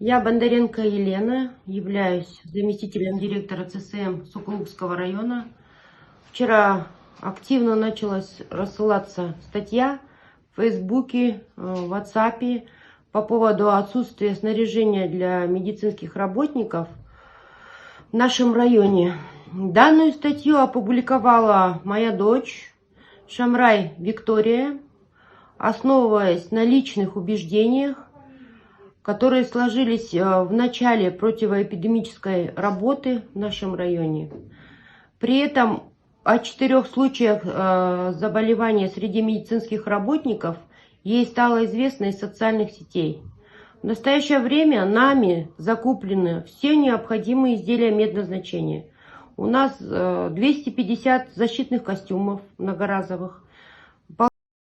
Я Бондаренко Елена, являюсь заместителем директора ЦСМ Сокулукского района. Вчера активно началась рассылаться статья в Фейсбуке, в WhatsApp по поводу отсутствия снаряжения для медицинских работников в нашем районе. Данную статью опубликовала моя дочь Шамрай Виктория, основываясь на личных убеждениях, которые сложились в начале противоэпидемической работы в нашем районе. При этом о 4 случаях заболевания среди медицинских работников ей стало известно из социальных сетей. В настоящее время нами закуплены все необходимые изделия медназначения. У нас 250 защитных костюмов многоразовых,